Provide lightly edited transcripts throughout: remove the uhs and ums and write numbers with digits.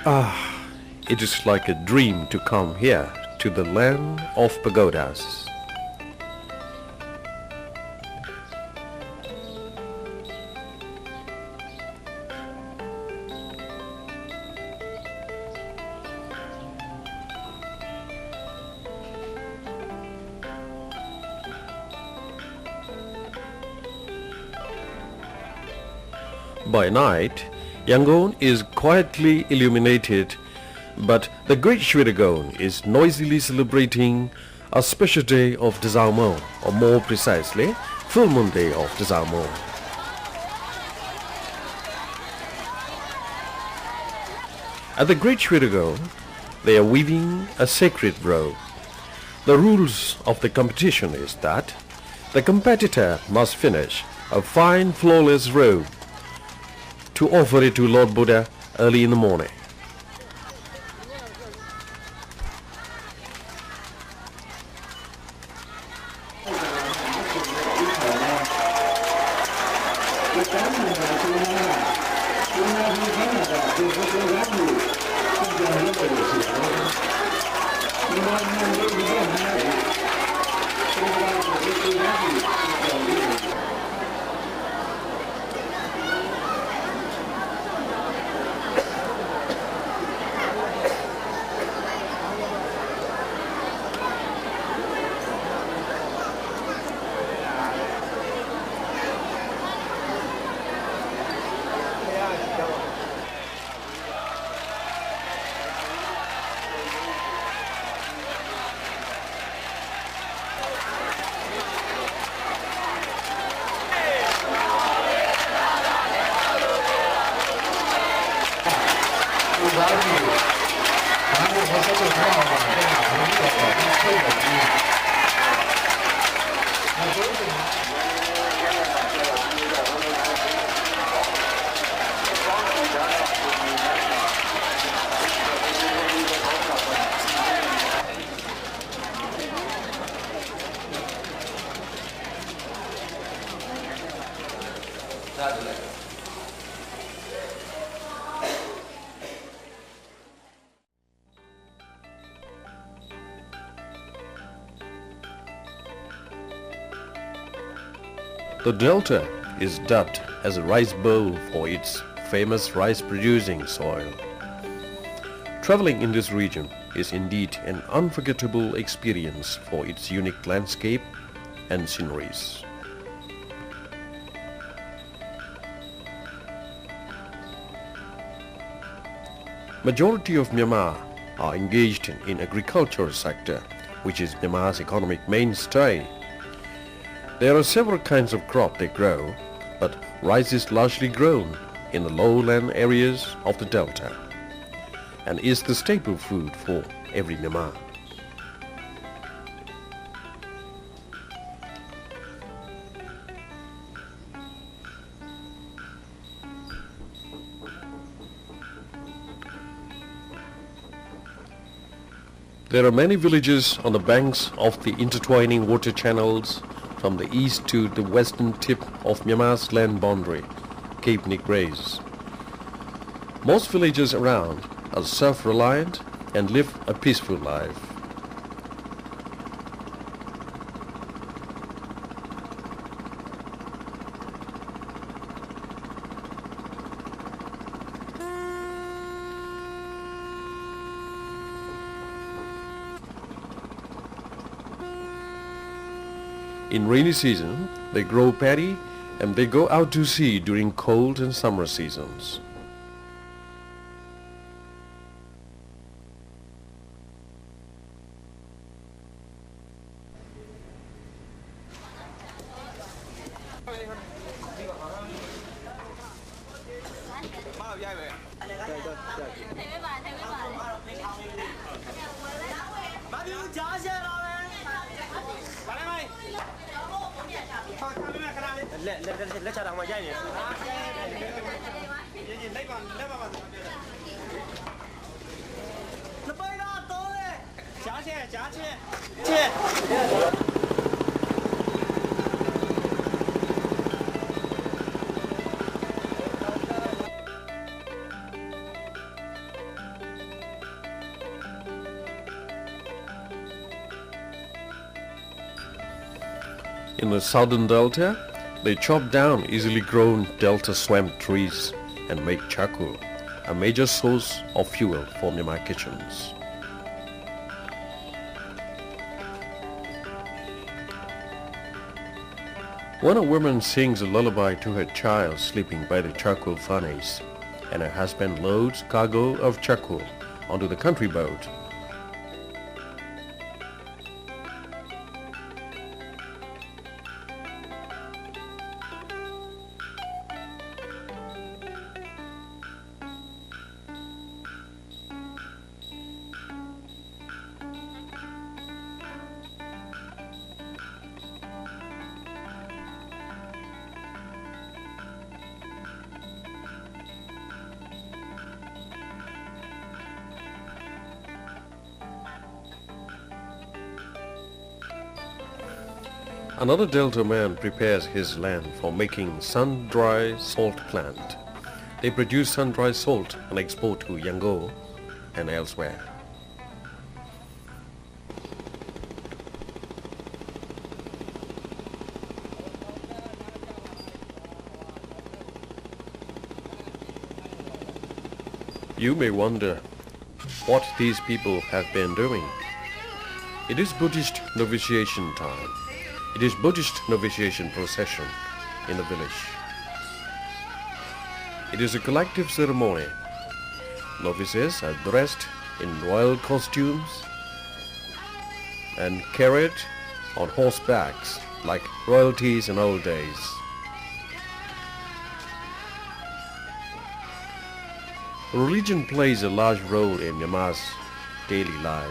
Ah, it is like a dream to come here to the Land of Pagodas. By night, Yangon is quietly illuminated, but the Great Shwedagon is noisily celebrating a special day of disarmament, or more precisely, full moon day of disarmament. At the Great Shwedagon, they are weaving a sacred robe. The rules of the competition is that the competitor must finish a fine flawless robe to offer it to Lord Buddha early in the morning. The delta is dubbed as a rice bowl for its famous rice-producing soil. Traveling in this region is indeed an unforgettable experience for its unique landscape and sceneries. Majority of Myanmar are engaged in agricultural sector, which is Myanmar's economic mainstay. There are several kinds of crop they grow, but rice is largely grown in the lowland areas of the delta and is the staple food for every Myanmar. There are many villages on the banks of the intertwining water channels from the east to the western tip of Myanmar's land boundary, Cape Nigrace. Most villages around are self-reliant and live a peaceful life. In rainy season, they grow paddy and they go out to sea during cold and summer seasons. In the southern delta, they chop down easily grown delta swamp trees and make charcoal, a major source of fuel for Myanmar kitchens. When a woman sings a lullaby to her child sleeping by the charcoal furnace, and her husband loads cargo of charcoal onto the country boat, another delta man prepares his land for making sun-dry salt plant. They produce sun-dry salt and export to Yangon and elsewhere. You may wonder what these people have been doing. It is Buddhist novitiation time. It is Buddhist novitiation procession in the village. It is a collective ceremony. Novices are dressed in royal costumes and carried on horsebacks like royalties in old days. Religion plays a large role in Myanmar's daily life,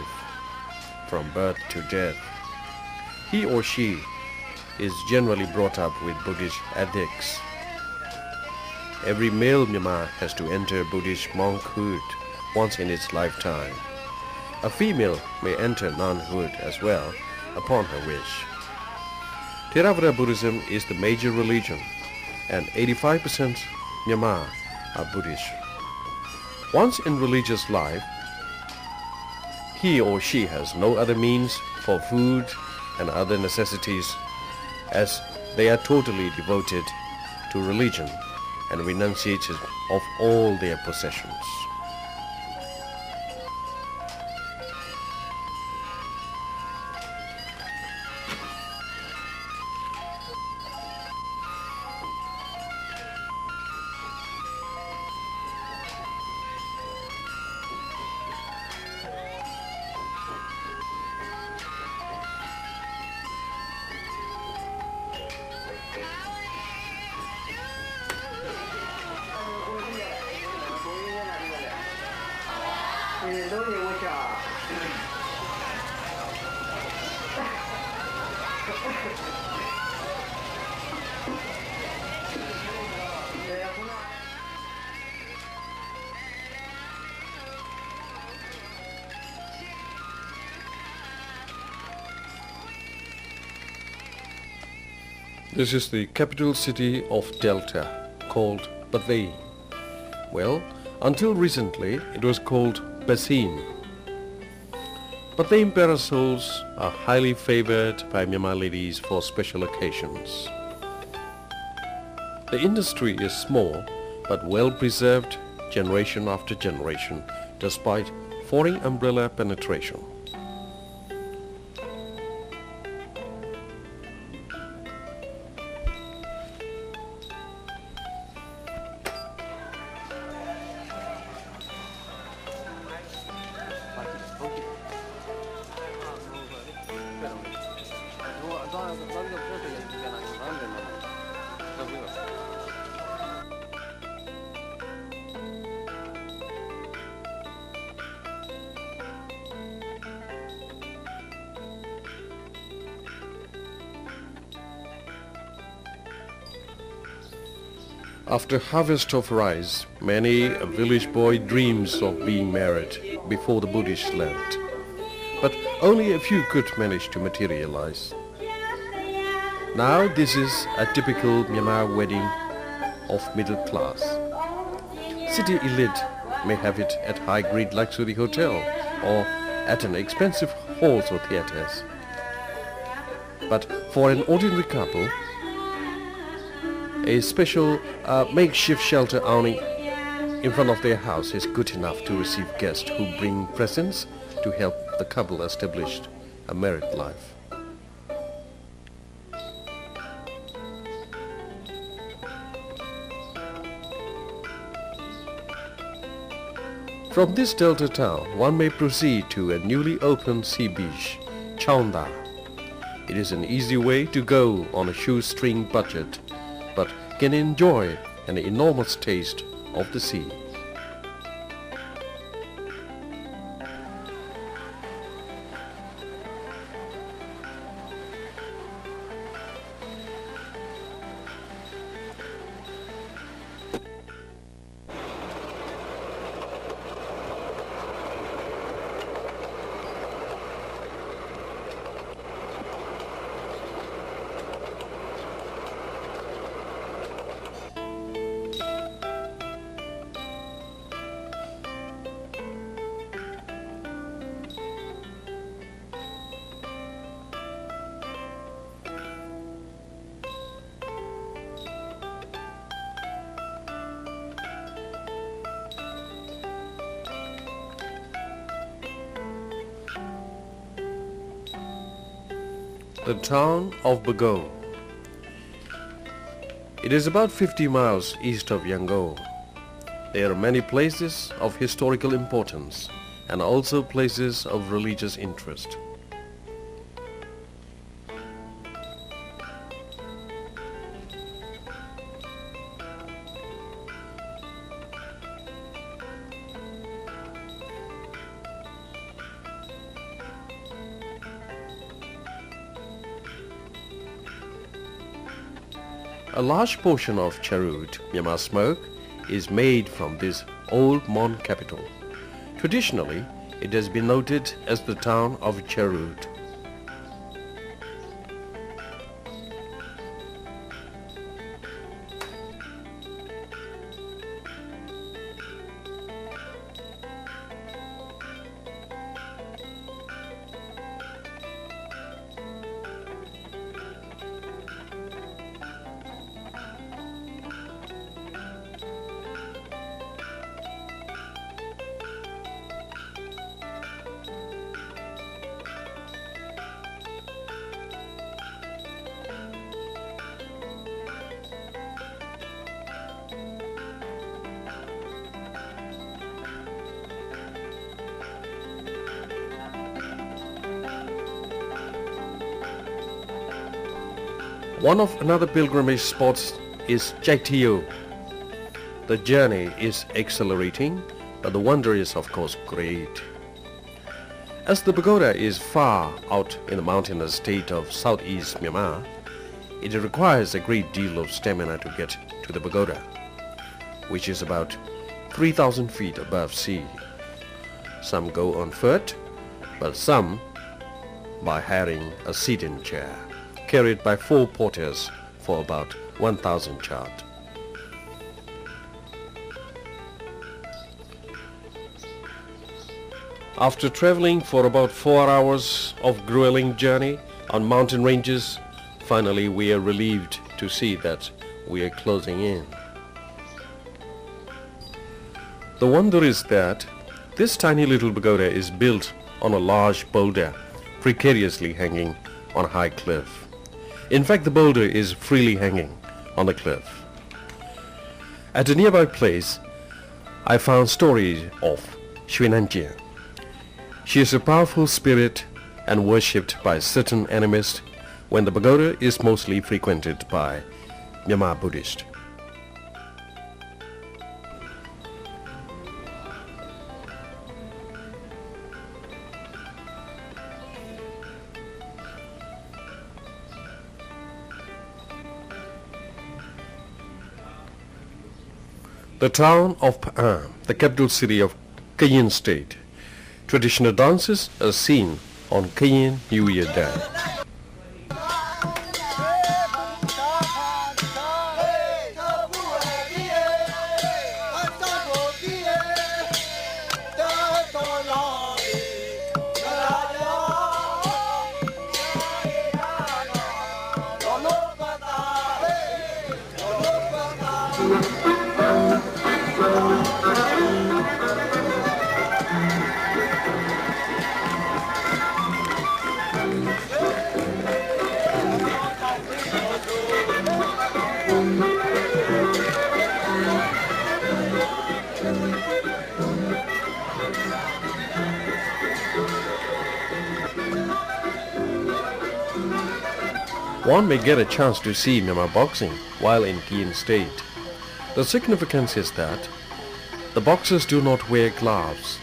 from birth to death. He or she is generally brought up with Buddhist ethics. Every male Myanmar has to enter Buddhist monkhood once in its lifetime. A female may enter nunhood as well upon her wish. Theravada Buddhism is the major religion, and 85% Myanmar are Buddhist. Once in religious life, he or she has no other means for food and other necessities, as they are totally devoted to religion and renunciated of all their possessions. This is the capital city of Delta, called Patvai. Well, until recently it was called Basin. Patvai parasols are highly favored by Myanmar ladies for special occasions. The industry is small but well preserved generation after generation despite foreign umbrella penetration. After harvest of rice, many a village boy dreams of being married before the Buddhist Lent. But only a few could manage to materialize. Now this is a typical Myanmar wedding of middle class. City elite may have it at high-grade luxury hotel or at an expensive halls or theaters. But for an ordinary couple, a special makeshift shelter awning in front of their house is good enough to receive guests who bring presents to help the couple establish a married life. From this delta town, one may proceed to a newly opened sea beach, Chaunda. It is an easy way to go on a shoestring budget, but can enjoy an enormous taste of the sea. The town of Bago. It is about 50 miles east of Yangon. There are many places of historical importance and also places of religious interest. A large portion of Charut, Myanmar smoke, is made from this old Mon capital. Traditionally, it has been noted as the town of Charut. One of another pilgrimage spots is Chaitio. The journey is exhilarating, but the wonder is of course great. As the pagoda is far out in the mountainous state of southeast Myanmar, it requires a great deal of stamina to get to the pagoda, which is about 3,000 feet above sea. Some go on foot, but some by hiring a sit-in chair, carried by 4 porters for about 1,000 chart. After traveling for about 4 hours of grueling journey on mountain ranges, finally we are relieved to see that we are closing in. The wonder is that this tiny little pagoda is built on a large boulder precariously hanging on a high cliff. In fact, the boulder is freely hanging on the cliff. At a nearby place, I found stories of Shwenanjia. She is a powerful spirit and worshipped by certain animists when the pagoda is mostly frequented by Myanmar Buddhists. The town of Pham, the capital city of Kayin State. Traditional dances are seen on Kayin New Year Day. one may get a chance to see Myanmar boxing while in Kien State. The significance is that the boxers do not wear gloves.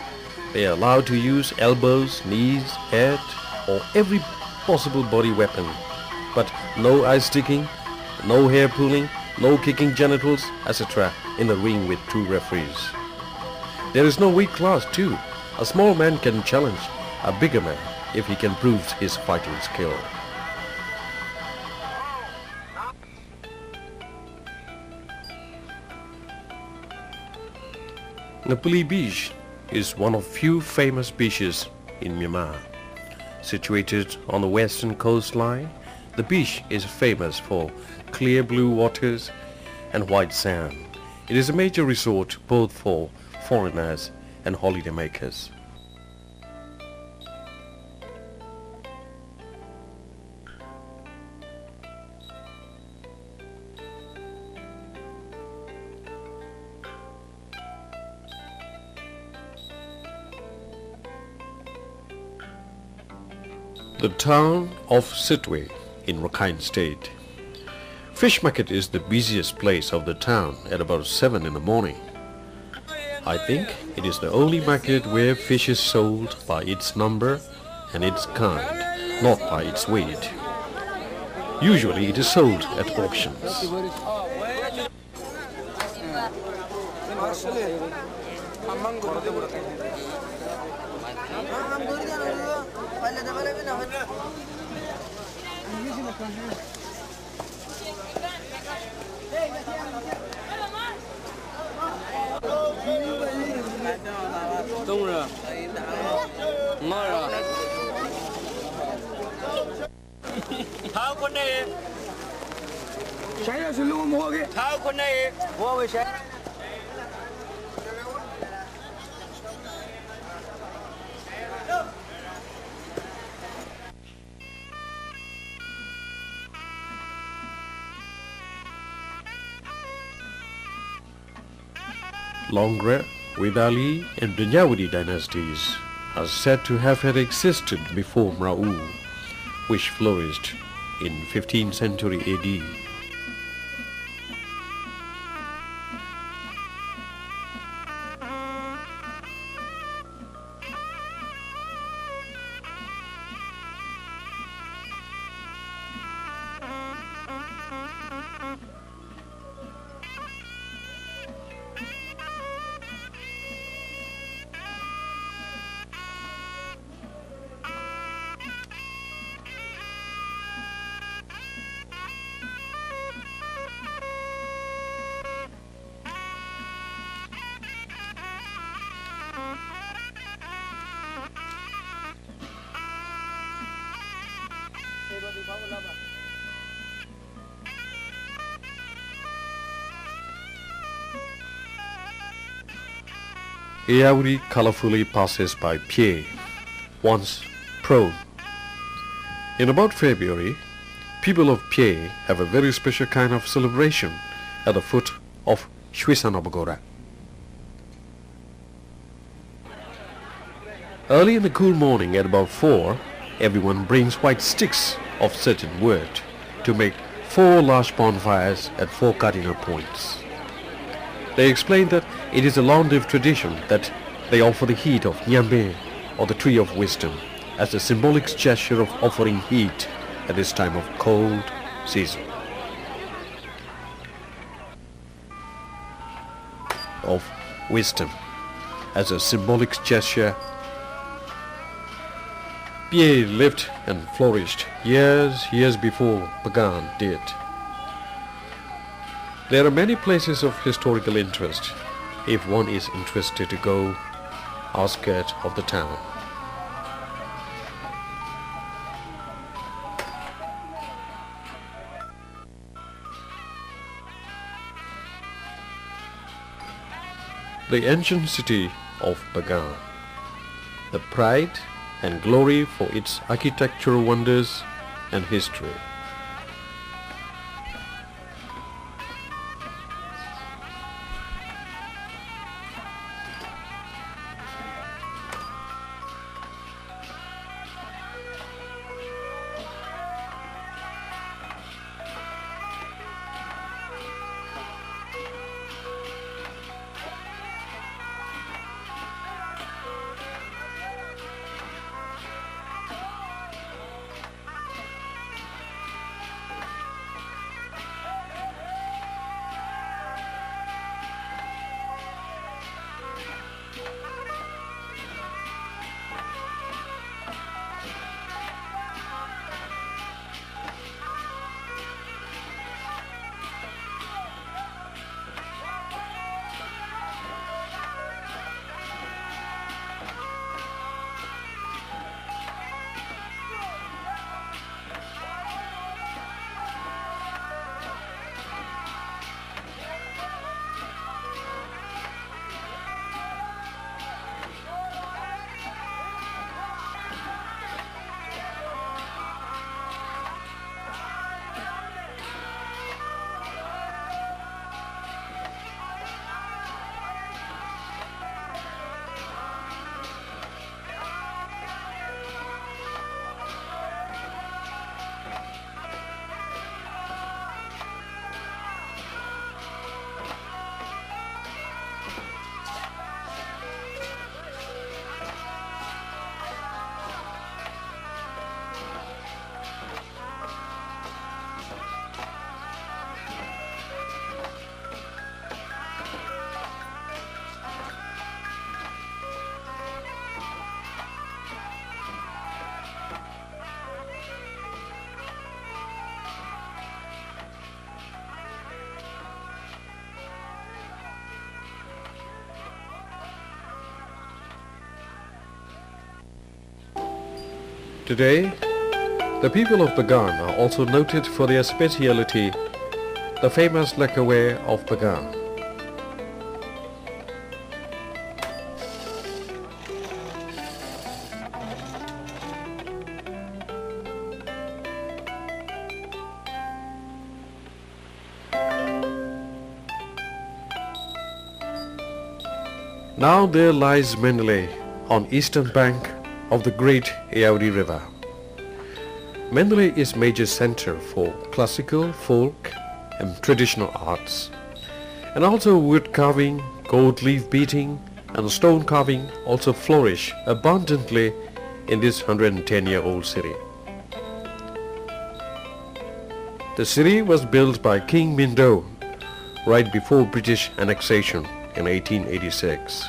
They are allowed to use elbows, knees, head, or every possible body weapon, but no eye sticking, no hair pulling, no kicking genitals, etc. in the ring with two referees. There is no weight class too. A small man can challenge a bigger man if he can prove his fighting skill. Napuli Beach is one of few famous beaches in Myanmar. Situated on the western coastline, the beach is famous for clear blue waters and white sand. It is a major resort both for foreigners and holidaymakers. The town of Sitwe in Rakhine State. Fish market is the busiest place of the town at about 7 in the morning. I think it is the only market where fish is sold by its number and its kind, not by its weight. Usually it is sold at auctions. Longre, Vedali and Brinjavadi dynasties are said to have had existed before Mrau, which flourished in 15th century AD. Ayavuri colorfully passes by Pye, once prone. In about February, people of Pye have a very special kind of celebration at the foot of Land of Pagodas. Early in the cool morning at about 4, everyone brings white sticks of certain wood to make 4 large bonfires at 4 cardinal points. They explain that it is a long-lived tradition that they offer the heat of Nyambe, or the tree of wisdom, as a symbolic gesture of offering heat at this time of cold season. Of wisdom, as a symbolic gesture. Pye lived and flourished years before Pagan did. There are many places of historical interest if one is interested to go outskirts of the town. The ancient city of Pagan, the pride and glory for its architectural wonders and history. Today, the people of Bagan are also noted for their speciality, the famous lacquerware of Bagan. Now there lies Mandalay on eastern bank of the great Ayeyarwady River. Mandalay is major center for classical, folk and traditional arts, and also wood carving, gold leaf beating and stone carving also flourish abundantly in this 110-year-old city. The city was built by King Mindo right before British annexation in 1886.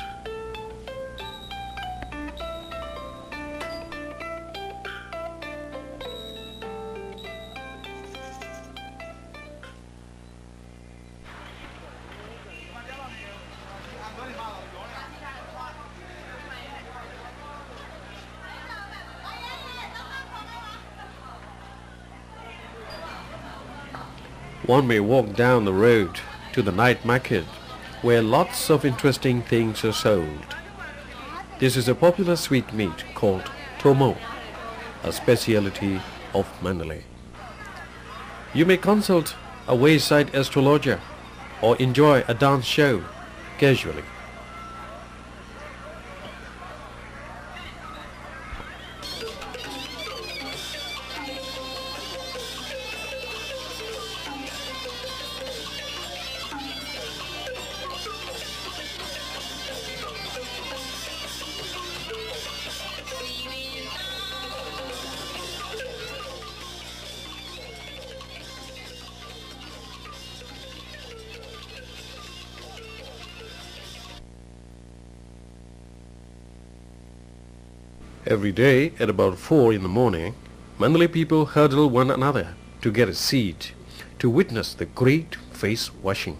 One may walk down the road to the night market, where lots of interesting things are sold. This is a popular sweetmeat called tomo, a specialty of Mandalay. You may consult a wayside astrologer or enjoy a dance show casually. Every day at about 4 in the morning, Mandalay people hurdle one another to get a seat to witness the great face washing.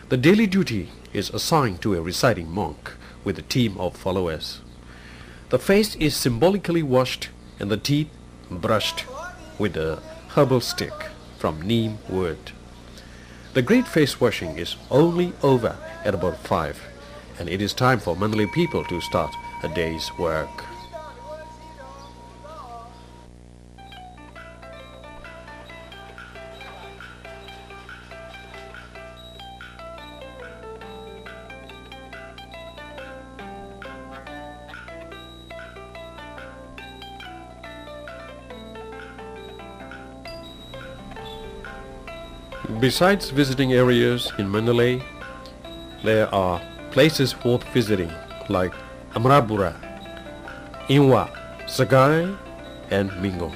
The daily duty is assigned to a residing monk with a team of followers. The face is symbolically washed and the teeth brushed with a herbal stick from neem wood. The great face washing is only over at about 5, and it is time for Mandalay people to start a day's work. Besides visiting areas in Mandalay, there are places worth visiting like Amrapura, Inwa, Sagai and Mingo.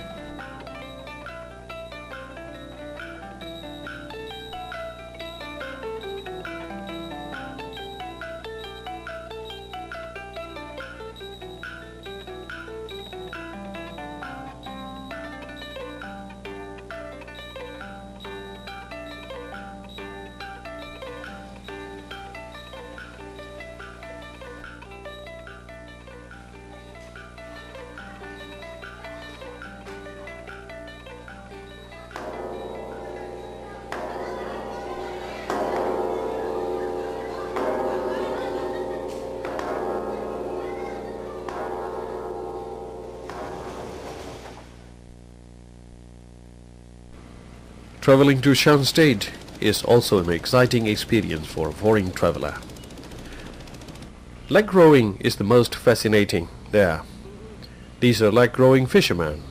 Traveling to Shan State is also an exciting experience for a foreign traveler. Leg rowing is the most fascinating there. These are leg rowing fishermen.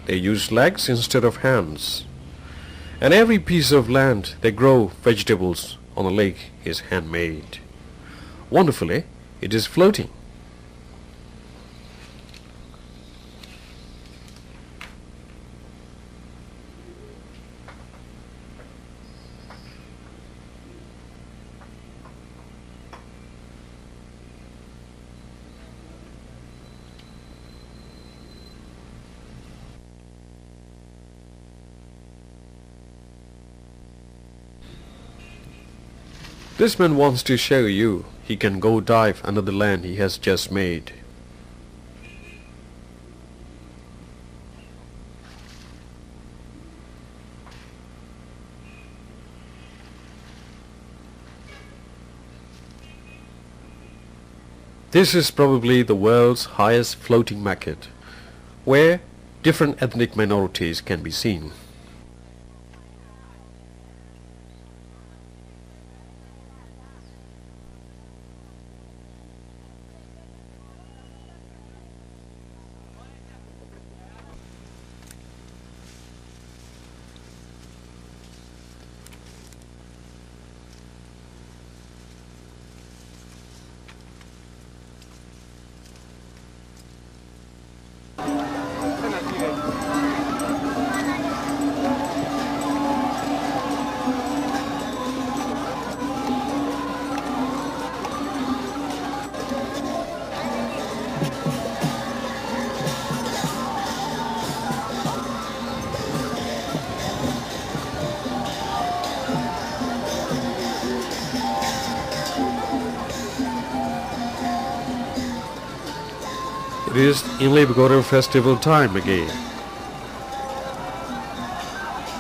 They use legs instead of hands. And every piece of land they grow vegetables on the lake is handmade. Wonderfully, it is floating. This man wants to show you he can go dive under the land he has just made. This is probably the world's highest floating market, where different ethnic minorities can be seen. It is Land of Pagodas festival time again.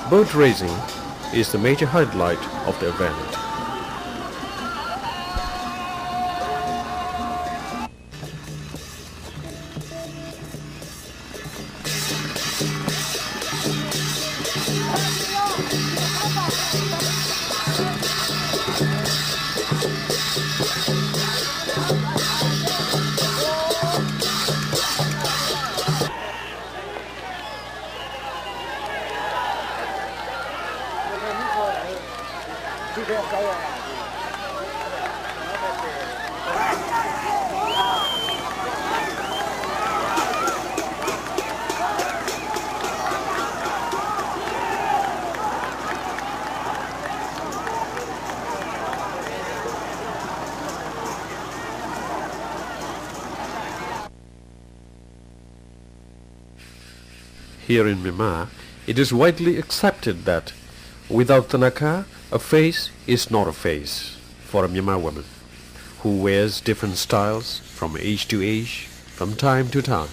Boat racing is the major highlight of the event. Here in Myanmar, it is widely accepted that without Tanaka, a face is not a face for a Myanmar woman who wears different styles from age to age, from time to time.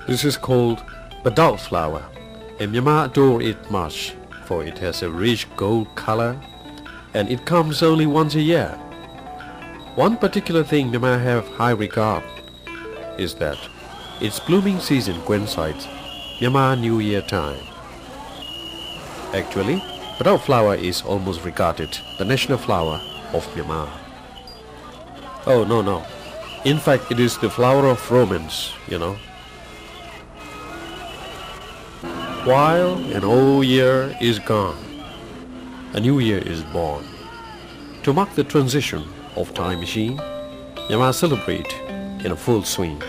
This is called Badao flower. In Myanmar adore it much, for it has a rich gold color and it comes only once a year. One particular thing Myanmar have high regard is that its blooming season coincides Myanmar New Year time. Actually, Badao flower is almost regarded the national flower of Myanmar. Oh no. In fact, it is the flower of romance, you know. While an old year is gone, a new year is born. To mark the transition of time machine, Myanmar celebrate in a full swing.